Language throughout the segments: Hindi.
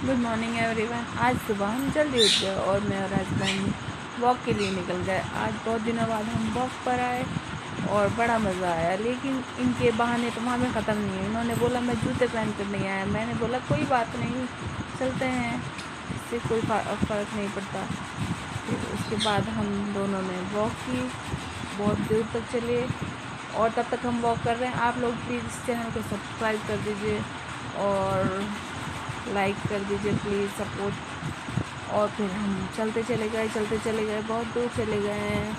Good morning everyone. आज सुबह हम जल्दी उठ गए और मैं और हस्बैंड वॉक के लिए निकल गए। आज बहुत दिनों बाद हम वॉक पर आए और बड़ा मज़ा आया, लेकिन इनके बहाने तो वहाँ में ख़त्म नहीं है। इन्होंने बोला मैं जूते पहन कर नहीं आया, मैंने बोला कोई बात नहीं, चलते हैं, इससे कोई फ़र्क नहीं पड़ता। फिर उसके बाद हम दोनों ने वॉक की, बहुत दूर तक चले और तब तक हम वॉक कर रहे हैं। आप लोग प्लीज़ इस चैनल को सब्सक्राइब कर दीजिए और लाइक कर दीजिए प्लीज़, सपोर्ट। और फिर हम चलते चले गए, बहुत दूर चले गए हैं।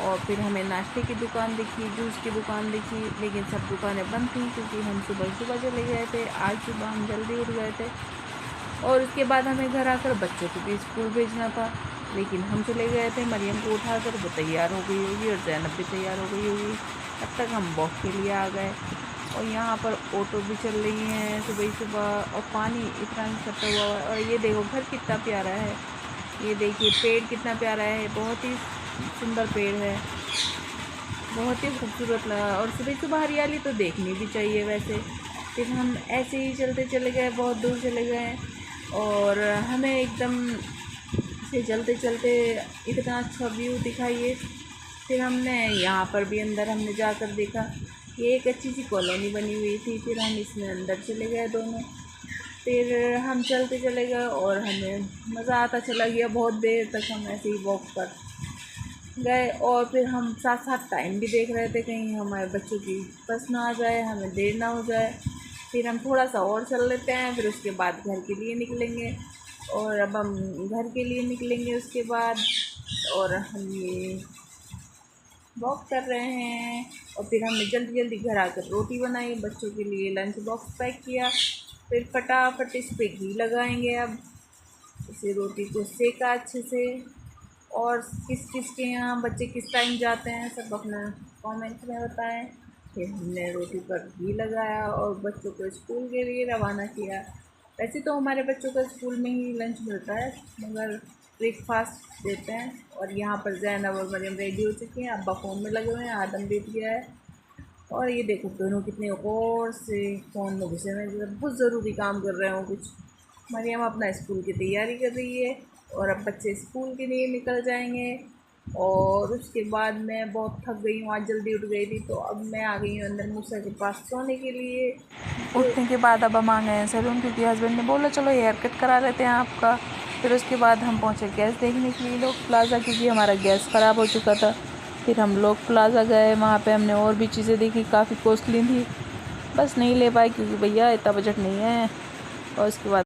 और फिर हमें नाश्ते की दुकान दिखी, जूस की दुकान दिखी, लेकिन सब दुकानें बंद थी क्योंकि हम सुबह सुबह चले गए थे। आज सुबह हम जल्दी उठ गए थे और उसके बाद हमें घर आकर बच्चों को भी स्कूल भेजना था, लेकिन हम चले गए थे। मरियम को उठाकर वो तैयार हो गई होगी और जैनब भी तैयार हो गई होगी। तब तक हम वॉक के लिए आ गए और यहाँ पर ऑटो भी चल रही हैं सुबह ही सुबह, और पानी इतना इकट्ठा हुआ है। और ये देखो घर कितना प्यारा है, ये देखिए पेड़ कितना प्यारा है, बहुत ही सुंदर पेड़ है, बहुत ही खूबसूरत लगा। और सुबह सुबह हरियाली तो देखनी भी चाहिए वैसे। फिर हम ऐसे ही चलते चले गए, बहुत दूर चले गए और हमें एकदम से चलते चलते इतना अच्छा व्यू दिखाइए। फिर हमने यहाँ पर भी अंदर हमने जाकर देखा, ये एक अच्छी सी कॉलोनी बनी हुई थी। फिर हम इसमें अंदर चले गए दोनों। फिर हम चलते चले गए और हमें मज़ा आता चला गया। बहुत देर तक हम ऐसे ही वॉक पर गए और फिर हम साथ साथ टाइम भी देख रहे थे, कहीं हमारे बच्चों की बस ना आ जाए, हमें देर ना हो जाए। फिर हम थोड़ा सा और चल लेते हैं, फिर उसके बाद घर के लिए निकलेंगे। और अब हम घर के लिए निकलेंगे उसके बाद, और हम ये वॉक कर रहे हैं। और फिर हमने जल्दी जल्दी घर आकर रोटी बनाई, बच्चों के लिए लंच बॉक्स पैक किया। फिर फटाफट इस पर घी लगाएंगे। अब इसे रोटी को सेका अच्छे से। और किस किस के यहाँ बच्चे किस टाइम जाते हैं सब अपना कमेंट में बताएं। फिर हमने रोटी पर घी लगाया और बच्चों को स्कूल के लिए रवाना किया। वैसे तो हमारे बच्चों का स्कूल में ही लंच मिलता है, मगर ब्रेकफास्ट देते हैं। और यहाँ पर जैनब और मरियम रेडी हो चुकी हैं, अब्बा फ़ोन में लगे हुए हैं, आदम बीत गया है। और ये देखो दोनों कितने गौर से फ़ोन में घुसे हुए हैं, बहुत ज़रूरी काम कर रहे हो कुछ। मरियम अपना स्कूल की तैयारी कर रही है और अब बच्चे स्कूल के लिए निकल जाएंगे। और उसके बाद मैं बहुत थक गई हूँ, आज जल्दी उठ गई थी, तो अब मैं आ गई हूँ अंदर मूसा के पास सोने के लिए। उठने के बाद अब हम आ गए हैं सैलून, क्योंकि हस्बैंड ने बोला चलो हेयर कट करा लेते हैं आपका। फिर उसके बाद हम पहुँचे गैस देखने के लिए लोग प्लाज़ा, क्योंकि हमारा गैस ख़राब हो चुका था। फिर हम लोग प्लाज़ा गए, वहाँ पे हमने और भी चीज़ें देखी, काफ़ी कॉस्टली थी, बस नहीं ले पाए क्योंकि भैया इतना बजट नहीं है। और उसके बाद